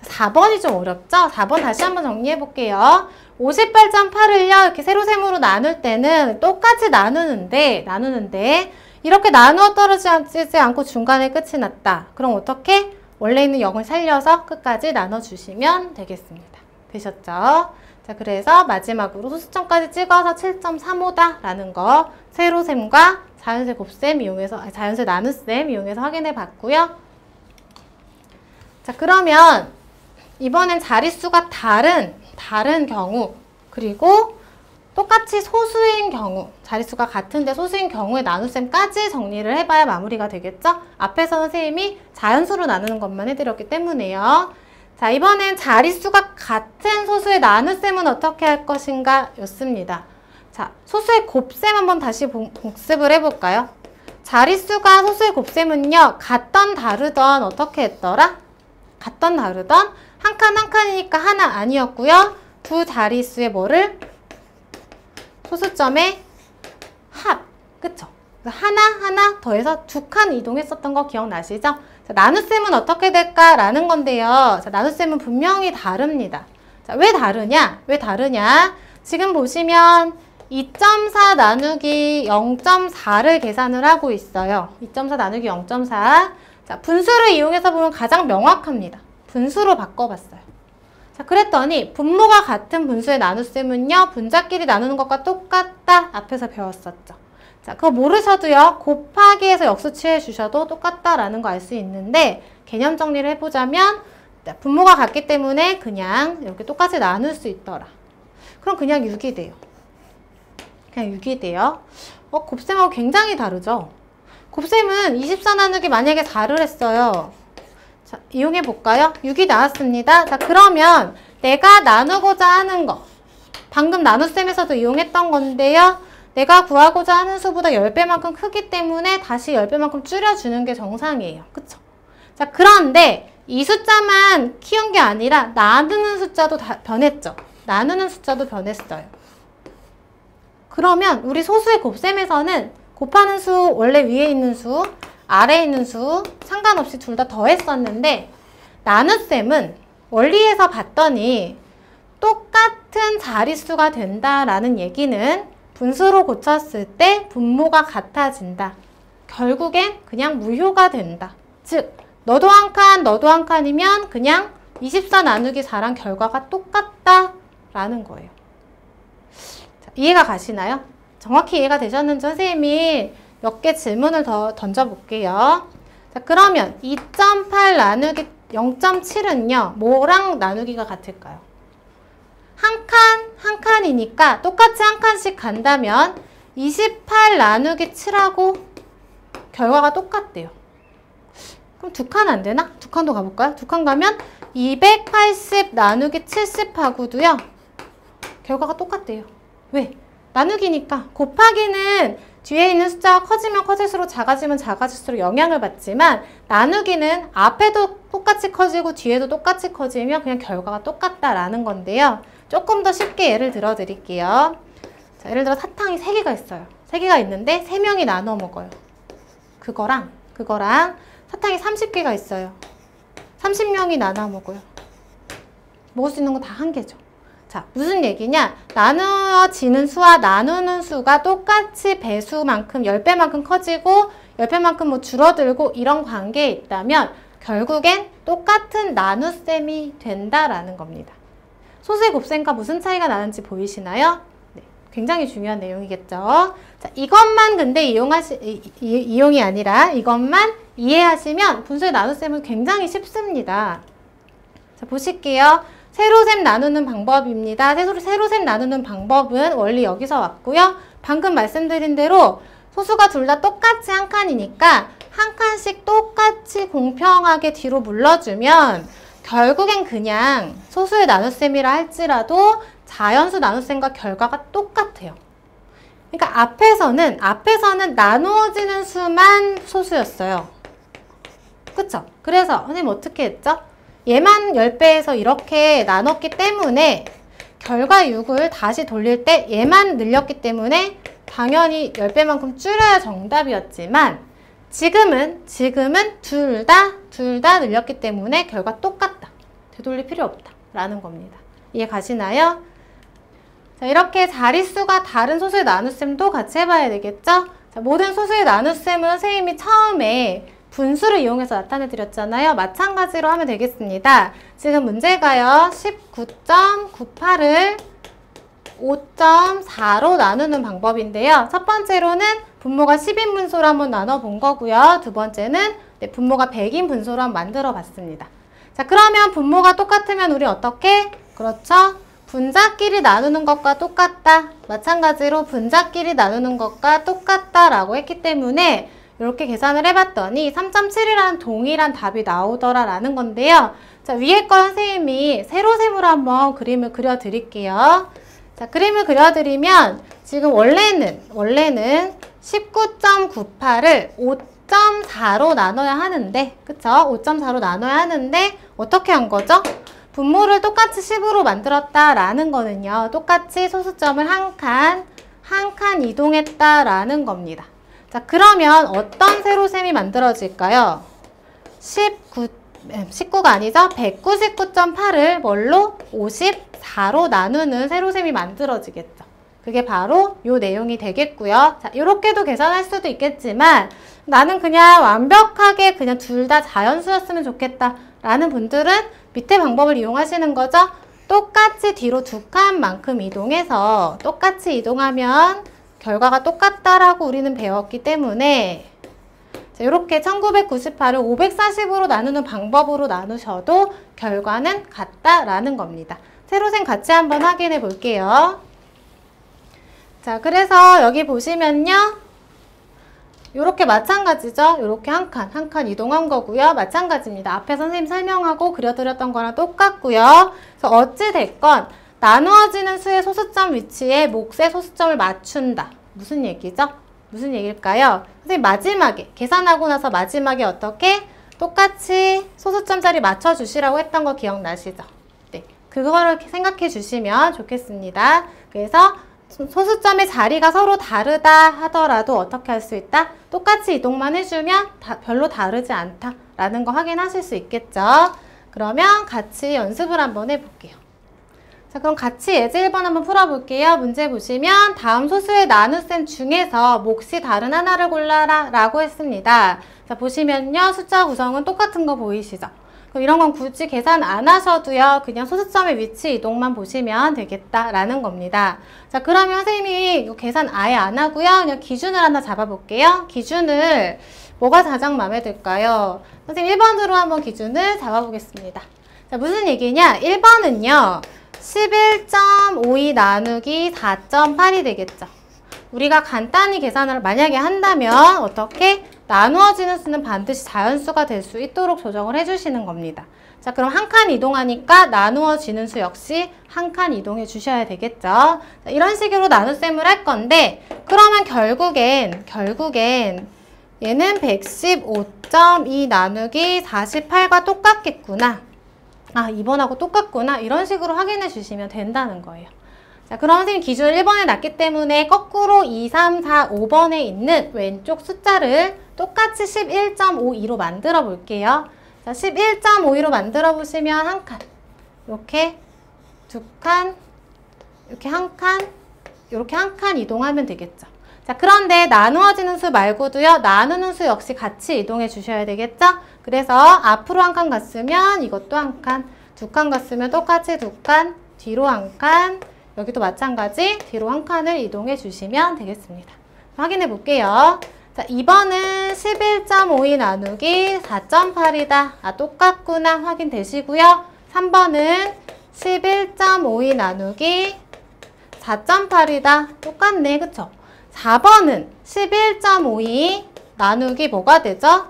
4번이 좀 어렵죠? 4번 다시 한번 정리해 볼게요. 58.8을요, 이렇게 세로셈으로 나눌 때는 똑같이 나누는데, 이렇게 나누어 떨어지지 않고 중간에 끝이 났다. 그럼 어떻게? 원래 있는 0을 살려서 끝까지 나눠주시면 되겠습니다. 되셨죠? 자, 그래서 마지막으로 소수점까지 찍어서 7.35다 라는 거 세로셈과 자연수 곱셈 이용해서, 자연수 나눗셈 이용해서 확인해 봤고요. 자, 그러면 이번엔 자릿수가 다른 경우, 그리고 똑같이 소수인 경우, 자릿수가 같은데 소수인 경우에 나눗셈까지 정리를 해봐야 마무리가 되겠죠? 앞에서 선생님이 자연수로 나누는 것만 해드렸기 때문에요. 자, 이번엔 자릿수가 같은 소수의 나눗셈은 어떻게 할 것인가 였습니다. 자, 소수의 곱셈 한번 다시 복습을 해볼까요? 자릿수가 소수의 곱셈은요, 같던 다르던 어떻게 했더라? 같던 다르던 한 칸 한 칸이니까 하나 아니었고요. 두 자릿수의 뭐를? 소수점의 합. 그쵸? 하나 더해서 두 칸 이동했었던 거 기억나시죠? 자, 나눗셈은 어떻게 될까라는 건데요. 자, 나눗셈은 분명히 다릅니다. 자, 왜 다르냐? 왜 다르냐? 지금 보시면 2.4 나누기 0.4를 계산을 하고 있어요. 2.4 나누기 0.4. 자, 분수를 이용해서 보면 가장 명확합니다. 분수로 바꿔봤어요. 자, 그랬더니 분모가 같은 분수의 나눗셈은요, 분자끼리 나누는 것과 똑같다. 앞에서 배웠었죠. 자, 그거 모르셔도요, 곱하기에서 역수 취해 주셔도 똑같다라는 거 알 수 있는데, 개념 정리를 해보자면, 분모가 같기 때문에 그냥 이렇게 똑같이 나눌 수 있더라. 그럼 그냥 6이 돼요. 그냥 6이 돼요. 곱셈하고 굉장히 다르죠? 곱셈은 24 나누기 만약에 4를 했어요. 자, 이용해 볼까요? 6이 나왔습니다. 자, 그러면 내가 나누고자 하는 거, 방금 나눗셈에서도 이용했던 건데요. 내가 구하고자 하는 수보다 10배만큼 크기 때문에 다시 10배만큼 줄여주는 게 정상이에요. 그쵸? 자, 그런데 이 숫자만 키운 게 아니라 나누는 숫자도 다 변했죠? 나누는 숫자도 변했어요. 그러면 우리 소수의 곱셈에서는 곱하는 수, 원래 위에 있는 수, 아래에 있는 수 상관없이 둘 다 더했었는데, 나눗셈은 원리에서 봤더니 똑같은 자릿수가 된다라는 얘기는 분수로 고쳤을 때 분모가 같아진다. 결국엔 그냥 무효가 된다. 즉, 너도 한 칸, 너도 한 칸이면 그냥 24 나누기 4랑 결과가 똑같다라는 거예요. 자, 이해가 가시나요? 정확히 이해가 되셨는지 선생님이 몇 개 질문을 더 던져볼게요. 자, 그러면 2.8 나누기 0.7은요, 뭐랑 나누기가 같을까요? 한 칸이니까 똑같이 한 칸씩 간다면 28 나누기 7하고 결과가 똑같대요. 그럼 두 칸 안 되나? 두 칸도 가볼까요? 두 칸 가면 280 나누기 70하고도요, 결과가 똑같대요. 왜? 나누기니까. 곱하기는 뒤에 있는 숫자가 커지면 커질수록 작아지면 작아질수록 영향을 받지만, 나누기는 앞에도 똑같이 커지고 뒤에도 똑같이 커지면 그냥 결과가 똑같다라는 건데요. 조금 더 쉽게 예를 들어 드릴게요. 자, 예를 들어 사탕이 3개가 있어요. 3개가 있는데 3명이 나눠 먹어요. 그거랑 사탕이 30개가 있어요. 30명이 나눠 먹어요. 먹을 수 있는 거 다 한 개죠. 자, 무슨 얘기냐? 나누어지는 수와 나누는 수가 똑같이 배수만큼, 10배만큼 커지고 10배만큼 뭐 줄어들고 이런 관계에 있다면 결국엔 똑같은 나눗셈이 된다라는 겁니다. 소수의 곱셈과 무슨 차이가 나는지 보이시나요? 네, 굉장히 중요한 내용이겠죠. 자, 이것만 근데 이용이 아니라 이것만 이해하시면 분수의 나눗셈은 굉장히 쉽습니다. 자, 보실게요. 세로셈 나누는 방법입니다. 세로셈 나누는 방법은 원리 여기서 왔고요. 방금 말씀드린 대로 소수가 둘 다 똑같이 한 칸이니까 한 칸씩 똑같이 공평하게 뒤로 물러주면 결국엔 그냥 소수의 나눗셈이라 할지라도 자연수 나눗셈과 결과가 똑같아요. 그러니까 앞에서는 나누어지는 수만 소수였어요. 그쵸? 그래서 선생님 어떻게 했죠? 얘만 10배에서 이렇게 나눴기 때문에 결과 6을 다시 돌릴 때 얘만 늘렸기 때문에 당연히 10배만큼 줄여야 정답이었지만 지금은 둘 다 늘렸기 때문에 결과 똑같다. 되돌릴 필요 없다. 라는 겁니다. 이해 가시나요? 자, 이렇게 자릿수가 다른 소수의 나눗셈도 같이 해봐야 되겠죠? 자, 모든 소수의 나눗셈은 선생님이 처음에 분수를 이용해서 나타내 드렸잖아요. 마찬가지로 하면 되겠습니다. 지금 문제가요. 19.98을 5.4로 나누는 방법인데요. 첫 번째로는 분모가 10인 분수로 한번 나눠본 거고요. 두 번째는 분모가 100인 분수로 한번 만들어 봤습니다. 자, 그러면 분모가 똑같으면 우리 어떻게? 그렇죠. 분자끼리 나누는 것과 똑같다. 마찬가지로 분자끼리 나누는 것과 똑같다 라고 했기 때문에 이렇게 계산을 해봤더니 3.7이라는 동일한 답이 나오더라 라는 건데요. 자, 위에 거 선생님이 세로셈으로 한번 그림을 그려드릴게요. 자, 그림을 그려드리면 지금 원래는 19.98을 5.4로 나눠야 하는데, 그쵸? 5.4로 나눠야 하는데 어떻게 한 거죠? 분모를 똑같이 10으로 만들었다라는 거는요. 똑같이 소수점을 한 칸 이동했다라는 겁니다. 자, 그러면 어떤 세로셈이 만들어질까요? 19가 아니죠? 199.8을 뭘로? 54로 나누는 세로셈이 만들어지겠죠. 그게 바로 요 내용이 되겠고요. 자, 요렇게도 계산할 수도 있겠지만 나는 그냥 완벽하게 그냥 둘 다 자연수였으면 좋겠다 라는 분들은 밑에 방법을 이용하시는 거죠. 똑같이 뒤로 2칸만큼 이동해서 똑같이 이동하면 결과가 똑같다라고 우리는 배웠기 때문에 자, 이렇게 1998을 540으로 나누는 방법으로 나누셔도 결과는 같다라는 겁니다. 세로셈 같이 한번 확인해 볼게요. 자, 그래서 여기 보시면요. 요렇게 마찬가지죠. 요렇게 한 칸 이동한 거고요. 마찬가지입니다. 앞에 선생님 설명하고 그려드렸던 거랑 똑같고요. 그래서 어찌됐건 나누어지는 수의 소수점 위치에 몫의 소수점을 맞춘다. 무슨 얘기죠? 무슨 얘기일까요? 선생님 마지막에 계산하고 나서 마지막에 어떻게? 똑같이 소수점 자리 맞춰주시라고 했던 거 기억나시죠? 네, 그거를 생각해 주시면 좋겠습니다. 그래서 소수점의 자리가 서로 다르다 하더라도 어떻게 할 수 있다? 똑같이 이동만 해주면 별로 다르지 않다라는 거 확인하실 수 있겠죠? 그러면 같이 연습을 한번 해볼게요. 자, 그럼 같이 예제 1번 한번 풀어볼게요. 문제 보시면 다음 소수의 나눗셈 중에서 몫이 다른 하나를 골라라 라고 했습니다. 자, 보시면요. 숫자 구성은 똑같은 거 보이시죠? 그럼 이런 건 굳이 계산 안 하셔도요. 그냥 소수점의 위치 이동만 보시면 되겠다라는 겁니다. 자, 그러면 선생님이 이거 계산 아예 안 하고요. 그냥 기준을 하나 잡아볼게요. 기준을 뭐가 가장 마음에 들까요? 선생님 1번으로 한번 기준을 잡아보겠습니다. 자, 무슨 얘기냐? 1번은요. 11.52 나누기 4.8이 되겠죠. 우리가 간단히 계산을 만약에 한다면 어떻게? 나누어지는 수는 반드시 자연수가 될 수 있도록 조정을 해주시는 겁니다. 자, 그럼 한 칸 이동하니까 나누어지는 수 역시 한 칸 이동해 주셔야 되겠죠. 자, 이런 식으로 나눗셈을 할 건데 그러면 결국엔 얘는 115.2 나누기 48과 똑같겠구나. 아, 2번하고 똑같구나. 이런 식으로 확인해 주시면 된다는 거예요. 자, 그럼 선생님 기준을 1번에 놨기 때문에 거꾸로 2, 3, 4, 5번에 있는 왼쪽 숫자를 똑같이 11.52로 만들어 볼게요. 자, 11.52로 만들어 보시면 한 칸, 이렇게 두 칸, 이렇게 한 칸, 이렇게 한 칸 이동하면 되겠죠. 자, 그런데 나누어지는 수 말고도요, 나누는 수 역시 같이 이동해 주셔야 되겠죠? 그래서 앞으로 한 칸 갔으면 이것도 한 칸, 두 칸 갔으면 똑같이 두 칸, 뒤로 한 칸, 여기도 마찬가지 뒤로 한 칸을 이동해 주시면 되겠습니다. 확인해 볼게요. 자, 2번은 11.52 나누기 4.8이다. 아, 똑같구나. 확인되시고요. 3번은 11.52 나누기 4.8이다. 똑같네. 그쵸? 4번은 11.52 나누기 뭐가 되죠?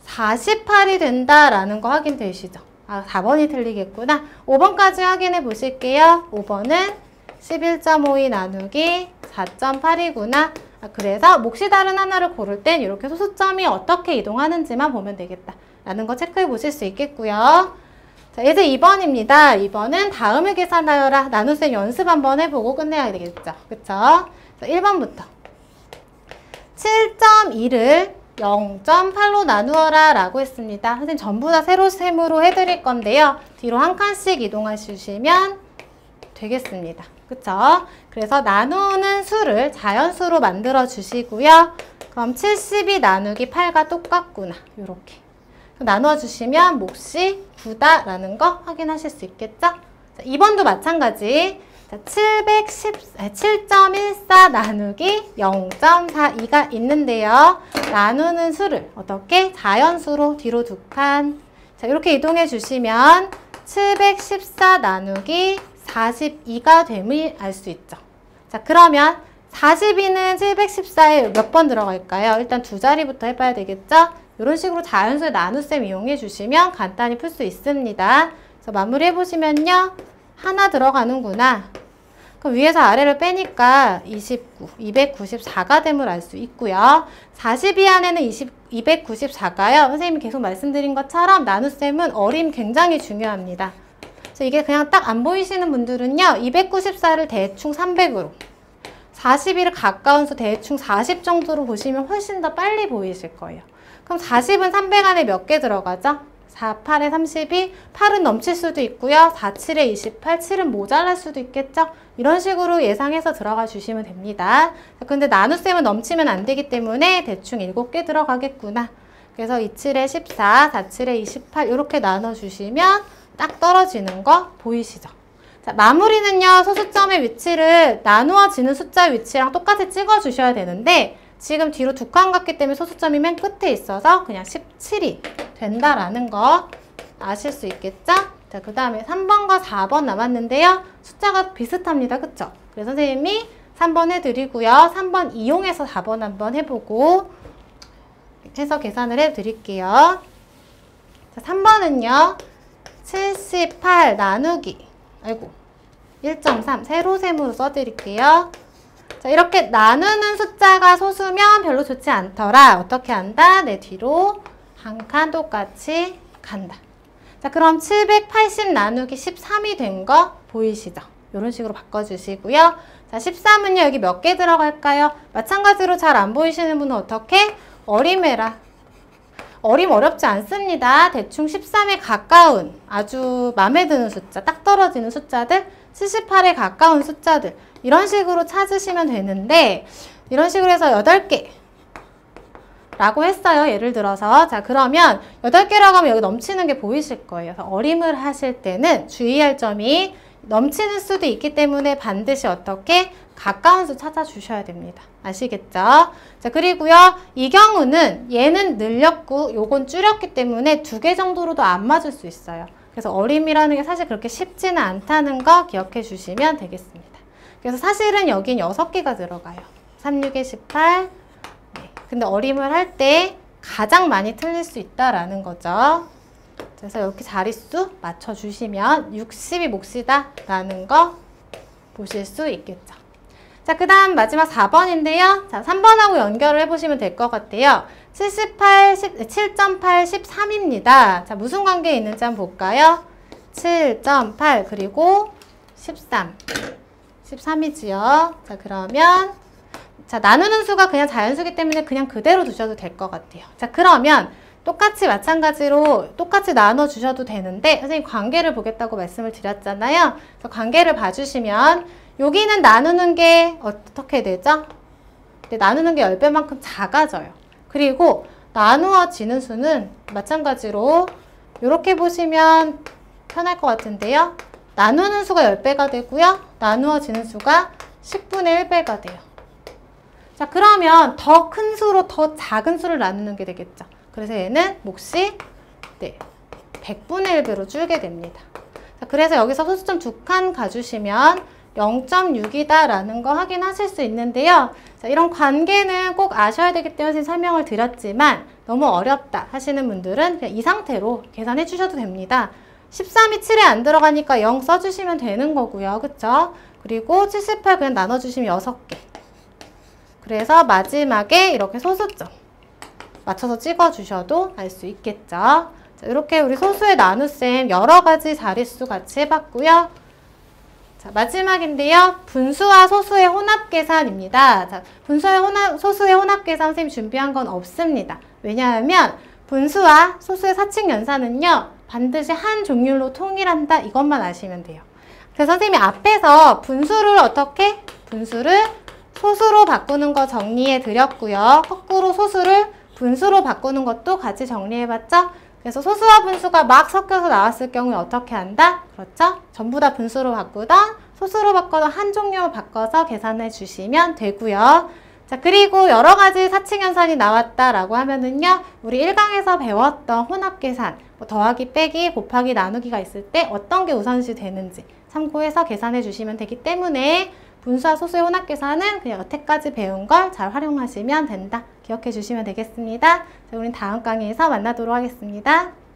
48이 된다라는 거 확인되시죠? 아, 4번이 틀리겠구나. 5번까지 확인해 보실게요. 5번은 11.52 나누기 4.8이구나. 아, 그래서 몫이 다른 하나를 고를 땐 이렇게 소수점이 어떻게 이동하는지만 보면 되겠다 라는 거 체크해 보실 수 있겠고요. 자, 이제 2번입니다. 2번은 다음을 계산하여라. 나눗셈 연습 한번 해보고 끝내야 되겠죠. 그쵸? 자, 1번부터 7.2를 0.8로 나누어라 라고 했습니다. 선생님 전부 다 세로셈으로 해드릴 건데요. 뒤로 한 칸씩 이동해 주시면 되겠습니다. 그쵸? 그래서 나누는 수를 자연수로 만들어 주시고요. 그럼 72 나누기 8과 똑같구나. 요렇게 나누어 주시면 몫이 9다 라는 거 확인하실 수 있겠죠? 자, 2번도 마찬가지. 자, 7.14 나누기 0.42가 있는데요. 나누는 수를 어떻게? 자연수로 뒤로 두 칸. 자, 이렇게 이동해 주시면 714 나누기 42가 됨을 알 수 있죠. 자, 그러면 42는 714에 몇 번 들어갈까요? 일단 두 자리부터 해봐야 되겠죠? 이런 식으로 자연수의 나눗셈 이용해 주시면 간단히 풀 수 있습니다. 그래서 마무리 해보시면요. 하나 들어가는구나. 그럼 위에서 아래를 빼니까 29, 294가 됨을 알 수 있고요. 42 안에는 294가요. 선생님이 계속 말씀드린 것처럼 나눗셈은 어림 굉장히 중요합니다. 그래서 이게 그냥 딱 안 보이시는 분들은요. 294를 대충 300으로 42를 가까운 수 대충 40 정도로 보시면 훨씬 더 빨리 보이실 거예요. 그럼 40은 300 안에 몇 개 들어가죠? 4, 8에 32, 8은 넘칠 수도 있고요. 4, 7에 28, 7은 모자랄 수도 있겠죠? 이런 식으로 예상해서 들어가 주시면 됩니다. 근데 나눗셈은 넘치면 안 되기 때문에 대충 7개 들어가겠구나. 그래서 2, 7에 14, 4, 7에 28 이렇게 나눠주시면 딱 떨어지는 거 보이시죠? 자, 마무리는요. 소수점의 위치를 나누어지는 숫자 위치랑 똑같이 찍어주셔야 되는데 지금 뒤로 두 칸 갔기 때문에 소수점이 맨 끝에 있어서 그냥 17이 된다라는 거 아실 수 있겠죠? 자, 그 다음에 3번과 4번 남았는데요. 숫자가 비슷합니다. 그쵸? 그래서 선생님이 3번 해드리고요. 3번 이용해서 4번 한번 해보고 해서 계산을 해드릴게요. 자, 3번은요. 78 나누기 1.3 세로셈으로 써드릴게요. 자, 이렇게 나누는 숫자가 소수면 별로 좋지 않더라. 어떻게 한다? 내 뒤로 한 칸 똑같이 간다. 자, 그럼 780 나누기 13이 된 거 보이시죠? 이런 식으로 바꿔주시고요. 자, 13은요. 여기 몇 개 들어갈까요? 마찬가지로 잘 안 보이시는 분은 어떻게? 어림해라. 어림 어렵지 않습니다. 대충 13에 가까운 아주 마음에 드는 숫자, 딱 떨어지는 숫자들, 78에 가까운 숫자들 이런 식으로 찾으시면 되는데 이런 식으로 해서 8개 라고 했어요. 예를 들어서 자 그러면 8개라고 하면 여기 넘치는 게 보이실 거예요. 그래서 어림을 하실 때는 주의할 점이 넘치는 수도 있기 때문에 반드시 어떻게 가까운 수 찾아주셔야 됩니다. 아시겠죠? 자 그리고요. 이 경우는 얘는 늘렸고 요건 줄였기 때문에 2개 정도로도 안 맞을 수 있어요. 그래서 어림이라는 게 사실 그렇게 쉽지는 않다는 거 기억해 주시면 되겠습니다. 그래서 사실은 여긴 6개가 들어가요. 3, 6에 18 네. 근데 어림을 할 때 가장 많이 틀릴 수 있다라는 거죠. 그래서 이렇게 자릿수 맞춰주시면 60이 몫이다 라는 거 보실 수 있겠죠. 자, 그 다음 마지막 4번인데요. 자, 3번하고 연결을 해보시면 될 것 같아요. 7.8, 13입니다. 자, 무슨 관계에 있는지 한번 볼까요? 7.8 그리고 13. 13이지요. 자, 그러면 자, 나누는 수가 그냥 자연수기 때문에 그냥 그대로 두셔도 될 것 같아요. 자, 그러면 똑같이 마찬가지로 똑같이 나눠주셔도 되는데 선생님 관계를 보겠다고 말씀을 드렸잖아요. 그래서 관계를 봐주시면 여기는 나누는 게 어떻게 되죠? 네, 나누는 게 10배만큼 작아져요. 그리고 나누어지는 수는 마찬가지로 이렇게 보시면 편할 것 같은데요. 나누는 수가 10배가 되고요. 나누어지는 수가 10분의 1배가 돼요. 자, 그러면 더 큰 수로 더 작은 수를 나누는 게 되겠죠. 그래서 얘는 몫이 네, 100분의 1배로 줄게 됩니다. 자, 그래서 여기서 소수점 2칸 가주시면 0.6이다 라는 거 확인하실 수 있는데요. 자, 이런 관계는 꼭 아셔야 되기 때문에 설명을 드렸지만 너무 어렵다 하시는 분들은 그냥 이 상태로 계산해 주셔도 됩니다. 13이 7에 안 들어가니까 0 써주시면 되는 거고요. 그쵸? 그리고 78 그냥 나눠주시면 6개. 그래서 마지막에 이렇게 소수점 맞춰서 찍어주셔도 알 수 있겠죠. 자, 이렇게 우리 소수의 나눗셈 여러 가지 자릿수 같이 해봤고요. 자, 마지막인데요. 분수와 소수의 혼합 계산입니다. 자, 소수의 혼합 계산 선생님 준비한 건 없습니다. 왜냐하면 분수와 소수의 사칙 연산은요. 반드시 한 종류로 통일한다. 이것만 아시면 돼요. 그래서 선생님이 앞에서 분수를 어떻게? 분수를 소수로 바꾸는 거 정리해 드렸고요. 거꾸로 소수를 분수로 바꾸는 것도 같이 정리해 봤죠? 그래서 소수와 분수가 막 섞여서 나왔을 경우에 어떻게 한다? 그렇죠? 전부 다 분수로 바꾸던 소수로 바꿔서 한 종류 바꿔서 계산해 주시면 되고요. 자, 그리고 여러 가지 사칙연산이 나왔다라고 하면은요, 우리 1강에서 배웠던 혼합계산, 뭐 더하기, 빼기, 곱하기, 나누기가 있을 때 어떤 게 우선시 되는지 참고해서 계산해 주시면 되기 때문에 분수와 소수의 혼합계산은 그냥 여태까지 배운 걸 잘 활용하시면 된다. 기억해 주시면 되겠습니다. 자, 우린 다음 강의에서 만나도록 하겠습니다.